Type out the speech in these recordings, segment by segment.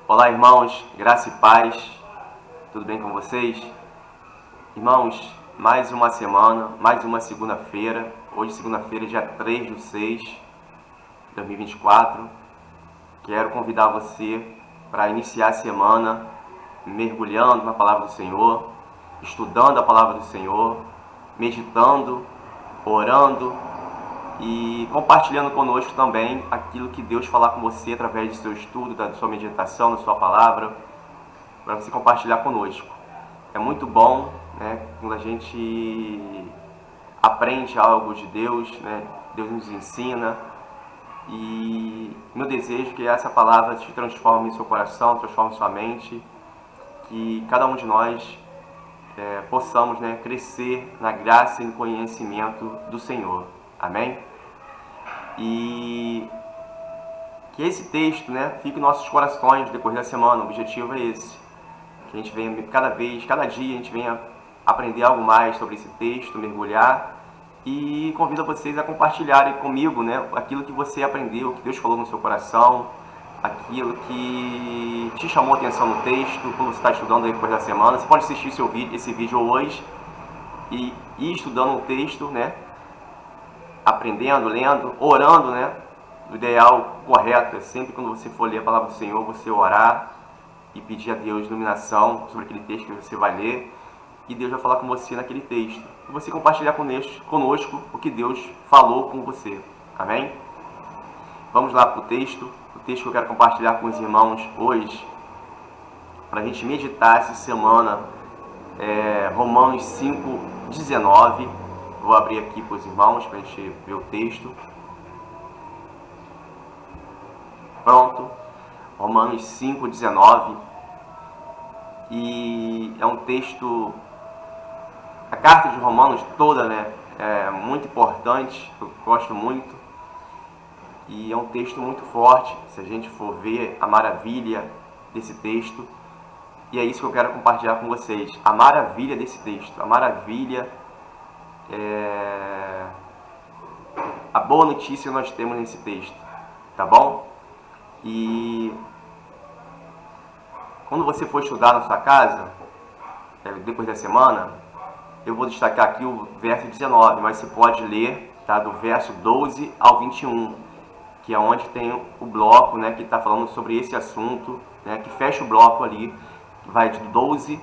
Olá, irmãos, graça e paz, tudo bem com vocês? Irmãos, mais uma semana, mais uma segunda-feira, hoje segunda-feira, dia 3/6 de 2024. Quero convidar você para iniciar a semana mergulhando na Palavra do Senhor, estudando a Palavra do Senhor, meditando, orando e compartilhando conosco também aquilo que Deus falar com você através do seu estudo, da sua meditação, da sua palavra, para você compartilhar conosco. É muito bom, né, quando a gente aprende algo de Deus, né, Deus nos ensina, e meu desejo é que essa palavra te transforme em seu coração, transforme em sua mente, que cada um de nós possamos, né, crescer na graça e no conhecimento do Senhor. Amém? E que esse texto, né, fique em nossos corações depois da semana. O objetivo é esse. Que a gente venha cada dia, a gente venha aprender algo mais sobre esse texto, mergulhar. E convido vocês a compartilharem comigo, né, aquilo que você aprendeu, que Deus falou no seu coração, aquilo que te chamou a atenção no texto, quando você está estudando depois da semana. Você pode assistir esse vídeo hoje e ir estudando o texto, né, aprendendo, lendo, orando, né? O ideal correto é sempre quando você for ler a palavra do Senhor, você orar e pedir a Deus iluminação sobre aquele texto que você vai ler, e Deus vai falar com você naquele texto. E você compartilhar conosco o que Deus falou com você. Amém? Vamos lá para o texto que eu quero compartilhar com os irmãos hoje, para a gente meditar essa semana, Romanos 5:19. Vou abrir aqui para os irmãos para a gente ver o texto. Pronto. Romanos 5:19. E é um texto... A carta de Romanos toda, né, é muito importante, eu gosto muito. E é um texto muito forte, se a gente for ver a maravilha desse texto. E é isso que eu quero compartilhar com vocês. A maravilha desse texto, a maravilha... a boa notícia que nós temos nesse texto, tá bom? E quando você for estudar na sua casa, depois da semana, eu vou destacar aqui o verso 19, mas você pode ler, tá, do verso 12 ao 21, que é onde tem o bloco, né, que está falando sobre esse assunto, né, que fecha o bloco ali, que vai de 12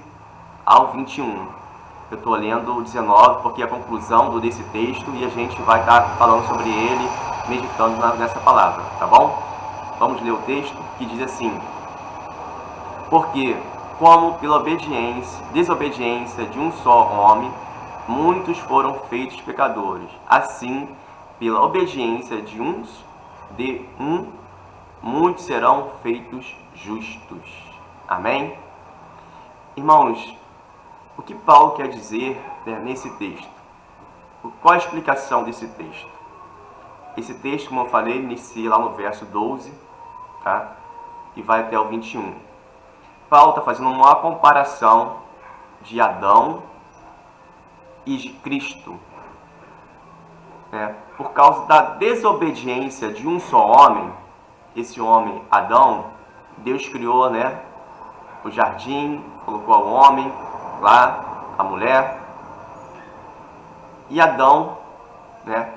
ao 21. Eu estou lendo o 19 porque é a conclusão desse texto e a gente vai estar falando sobre ele, meditando nessa palavra, tá bom? Vamos ler o texto que diz assim: porque, como pela desobediência de um só homem, muitos foram feitos pecadores, assim, pela obediência de um, muitos serão feitos justos. Amém? Irmãos, o que Paulo quer dizer, né, nesse texto? Qual a explicação desse texto? Esse texto, como eu falei, inicia lá no verso 12, tá? E vai até o 21. Paulo está fazendo uma comparação de Adão e de Cristo. Por causa da desobediência de um só homem, esse homem, Adão, Deus criou, né, o jardim, colocou o homem lá, a mulher, e Adão, né,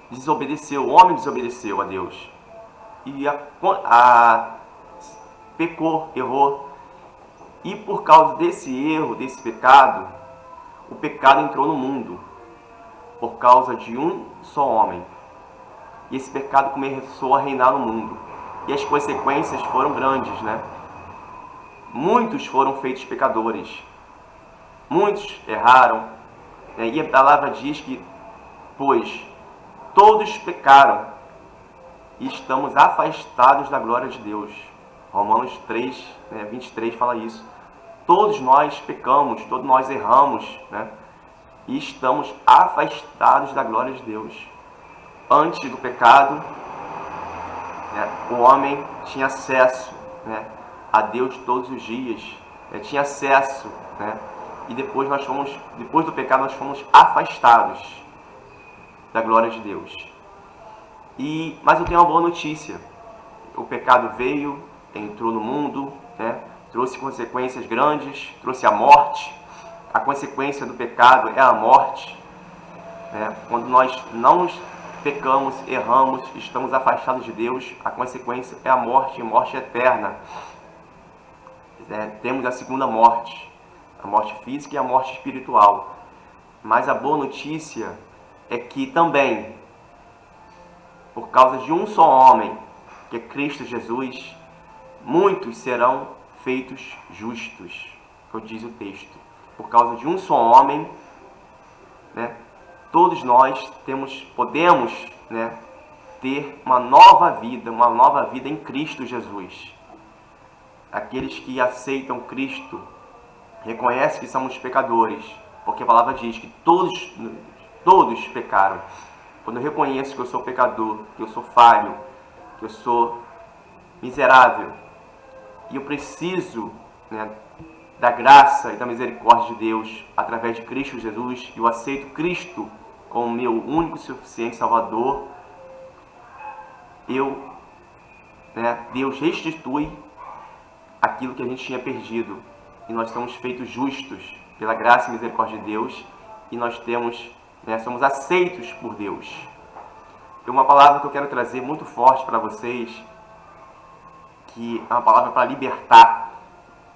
desobedeceu, o homem desobedeceu a Deus, e pecou, errou, e por causa desse erro, desse pecado, o pecado entrou no mundo, por causa de um só homem, e esse pecado começou a reinar no mundo, e as consequências foram grandes, né? Muitos foram feitos pecadores, muitos erraram, né? E a palavra diz que, pois todos pecaram e estamos afastados da glória de Deus. Romanos 3, 23 fala isso. Todos nós pecamos, todos nós erramos, né? E estamos afastados da glória de Deus. Antes do pecado, né, o homem tinha acesso, né, a Deus todos os dias, tinha acesso, né? E depois do pecado, nós fomos afastados da glória de Deus. Mas eu tenho uma boa notícia. O pecado veio, entrou no mundo, né? Trouxe consequências grandes, trouxe a morte. A consequência do pecado é a morte, né? Quando nós não pecamos, erramos, estamos afastados de Deus, a consequência é a morte, morte eterna. Temos a segunda morte, a morte física e a morte espiritual. Mas a boa notícia é que também, por causa de um só homem, que é Cristo Jesus, muitos serão feitos justos, como diz o texto. Por causa de um só homem, né, todos nós podemos, né, ter uma nova vida em Cristo Jesus. Aqueles que aceitam Cristo reconhecem que somos pecadores, porque a palavra diz que todos pecaram. Quando eu reconheço que eu sou pecador, que eu sou falho, que eu sou miserável, e eu preciso, né, da graça e da misericórdia de Deus através de Cristo Jesus, eu aceito Cristo como meu único e suficiente Salvador, Deus restitui aquilo que a gente tinha perdido, e nós somos feitos justos pela graça e misericórdia de Deus, e nós somos aceitos por Deus. Tem uma palavra que eu quero trazer muito forte para vocês, que é uma palavra para libertar.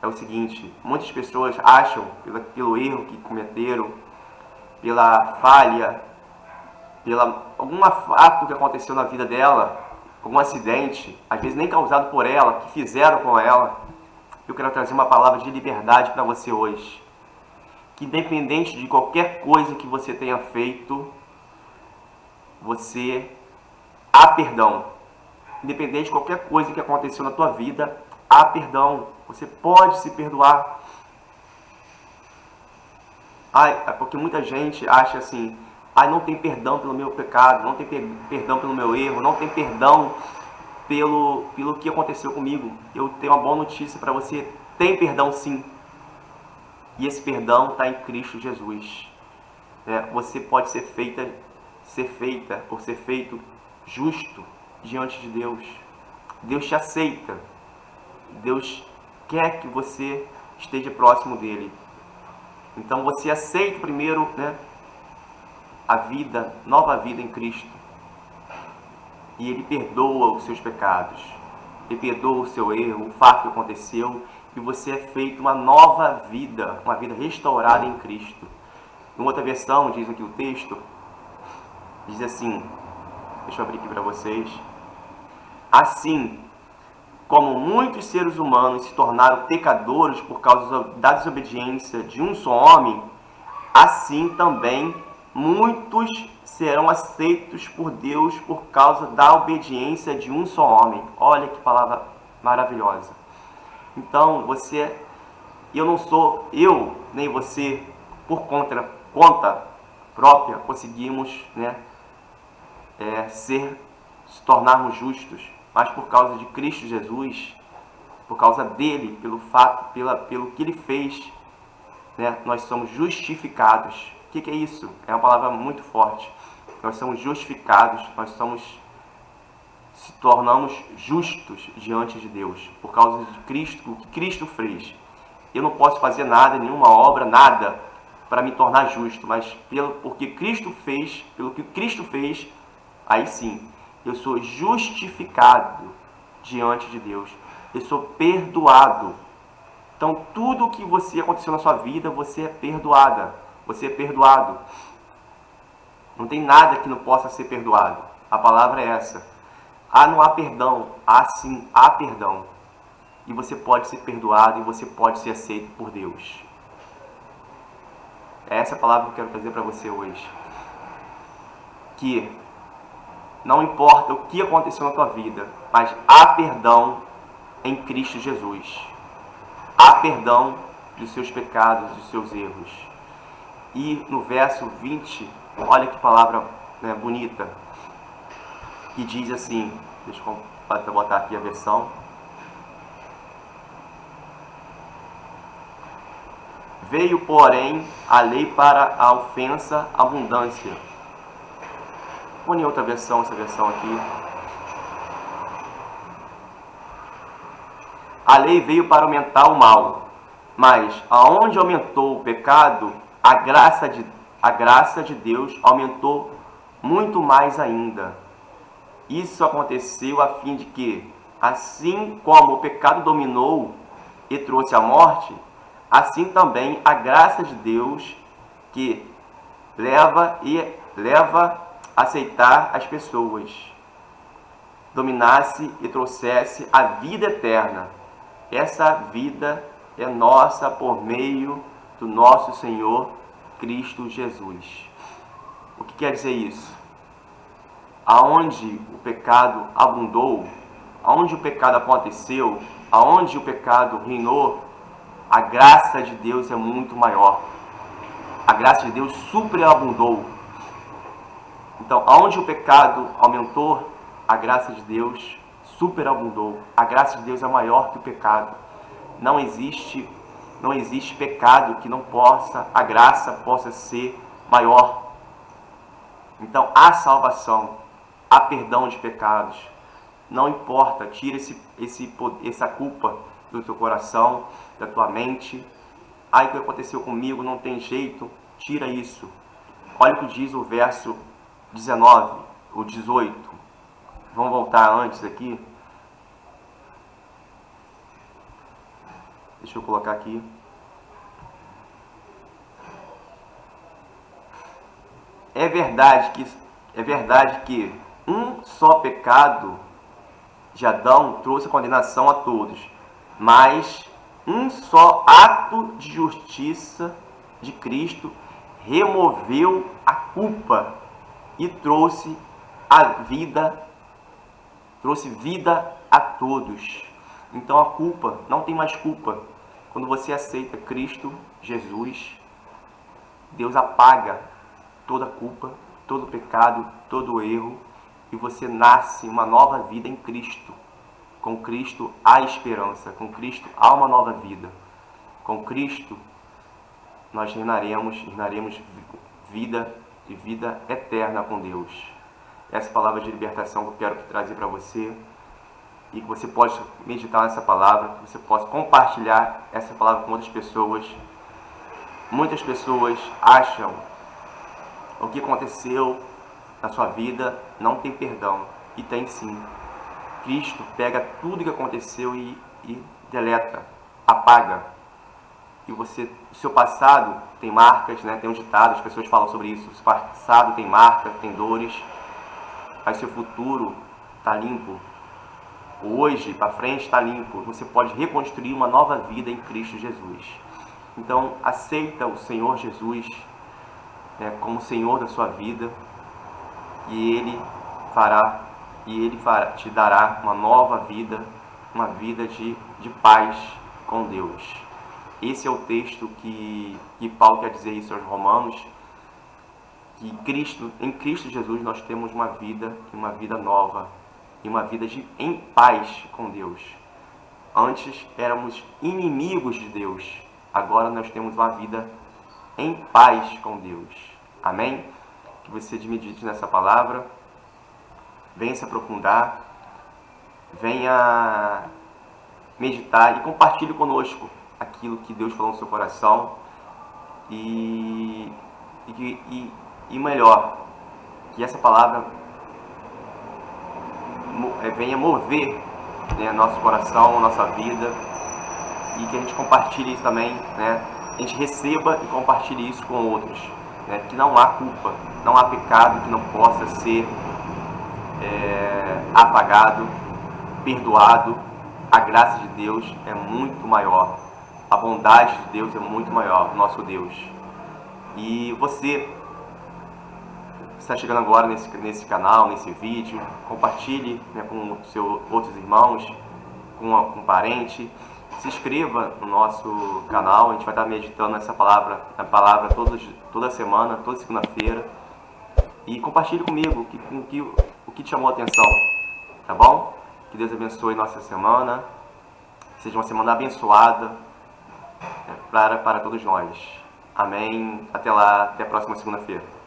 É o seguinte: muitas pessoas acham, pelo erro que cometeram, pela falha, algum ato que aconteceu na vida dela, algum acidente, às vezes nem causado por ela, que fizeram com ela, eu quero trazer uma palavra de liberdade para você hoje. Que independente de qualquer coisa que você tenha feito, há perdão. Independente de qualquer coisa que aconteceu na tua vida, há perdão. Você pode se perdoar. Porque muita gente acha assim: não tem perdão pelo meu pecado, não tem perdão pelo meu erro, não tem perdão pelo que aconteceu comigo. Eu tenho uma boa notícia para você: tem perdão sim. E esse perdão está em Cristo Jesus. Você pode ser feito justo diante de Deus. Deus te aceita. Deus quer que você esteja próximo dele. Então você aceita primeiro, nova vida em Cristo. E ele perdoa os seus pecados. Ele perdoa o seu erro, o fato que aconteceu. E você é feito uma nova vida, uma vida restaurada em Cristo. Em outra versão, diz aqui o texto, diz assim, deixa eu abrir aqui para vocês: assim como muitos seres humanos se tornaram pecadores por causa da desobediência de um só homem, assim também muitos serão aceitos por Deus por causa da obediência de um só homem. Olha que palavra maravilhosa. Então, eu nem você, por conta própria, conseguimos, se tornarmos justos, mas por causa de Cristo Jesus, por causa dele, pelo que ele fez, nós somos justificados. O que é isso? É uma palavra muito forte. Nós somos justificados, se tornamos justos diante de Deus, por causa de Cristo, o que Cristo fez. Eu não posso fazer nada, nenhuma obra, nada, para me tornar justo, mas pelo que Cristo fez, aí sim, eu sou justificado diante de Deus. Eu sou perdoado. Então, tudo o que aconteceu na sua vida, você é perdoada. Você é perdoado. Não tem nada que não possa ser perdoado. A palavra é essa. Não há perdão. Sim, há perdão. E você pode ser perdoado e você pode ser aceito por Deus. É essa palavra que eu quero trazer para você hoje. Que não importa o que aconteceu na tua vida, mas há perdão em Cristo Jesus. Há perdão dos seus pecados, dos seus erros. E no verso 20, olha que palavra bonita, que diz assim, deixa eu botar aqui a versão. Veio, porém, a lei para a ofensa abundância. Põe em outra versão, essa versão aqui. a lei veio para aumentar o mal, mas aonde aumentou o pecado, a graça de Deus aumentou muito mais ainda. Isso aconteceu a fim de que, assim como o pecado dominou e trouxe a morte, assim também a graça de Deus, que leva a aceitar as pessoas, dominasse e trouxesse a vida eterna. Essa vida é nossa por meio do nosso Senhor Cristo Jesus. O que quer dizer isso? Aonde o pecado abundou, aonde o pecado aconteceu, aonde o pecado reinou, a graça de Deus é muito maior. A graça de Deus superabundou. Então, aonde o pecado aumentou, a graça de Deus superabundou. A graça de Deus é maior que o pecado. Não existe pecado que não possa, a graça possa ser maior. Então, há salvação, há perdão de pecados. Não importa, tira essa culpa do teu coração, da tua mente. Ai, o que aconteceu comigo, não tem jeito. Tira isso. Olha o que diz o verso 19, o 18. Vamos voltar antes aqui. Deixa eu colocar aqui. É verdade que um só pecado de Adão trouxe a condenação a todos, mas um só ato de justiça de Cristo removeu a culpa e trouxe vida a todos. Então a culpa, não tem mais culpa. Quando você aceita Cristo Jesus, Deus apaga toda a culpa, todo o pecado, todo o erro, e você nasce uma nova vida em Cristo. Com Cristo há esperança, com Cristo há uma nova vida. Com Cristo nós reinaremos vida e vida eterna com Deus. Essa palavra de libertação que eu quero trazer para você, e que você possa meditar nessa palavra, que você possa compartilhar essa palavra com outras pessoas. Muitas pessoas acham o que aconteceu na sua vida não tem perdão, e tem sim. Cristo pega tudo que aconteceu e deleta, apaga. E o seu passado tem marcas, né? Tem um ditado, as pessoas falam sobre isso. O seu passado tem marcas, tem dores, mas seu futuro está limpo. Hoje, para frente, está limpo. Você pode reconstruir uma nova vida em Cristo Jesus. Então, aceita o Senhor Jesus, né, como Senhor da sua vida, e Ele te dará uma nova vida, uma vida de paz com Deus. Esse é o texto que Paulo quer dizer isso aos Romanos, que em Cristo Jesus nós temos uma vida nova, e uma vida em paz com Deus. Antes éramos inimigos de Deus, agora nós temos uma vida em paz com Deus. Amém? Que você medite nessa palavra, venha se aprofundar, venha meditar e compartilhe conosco aquilo que Deus falou no seu coração, e melhor, que essa palavra venha mover, né, nosso coração, nossa vida, e que a gente compartilhe isso também, né? A gente receba e compartilhe isso com outros, né? Que não há culpa, não há pecado que não possa ser apagado, perdoado. A graça de Deus é muito maior, a bondade de Deus é muito maior, nosso Deus. E você está chegando agora nesse canal, nesse vídeo, compartilhe, né, com outros irmãos, com um parente. Se inscreva no nosso canal, a gente vai estar meditando essa palavra, toda semana, toda segunda-feira. E compartilhe comigo o que te chamou a atenção, tá bom? Que Deus abençoe nossa semana, seja uma semana abençoada, né, para todos nós. Amém. Até lá, até a próxima segunda-feira.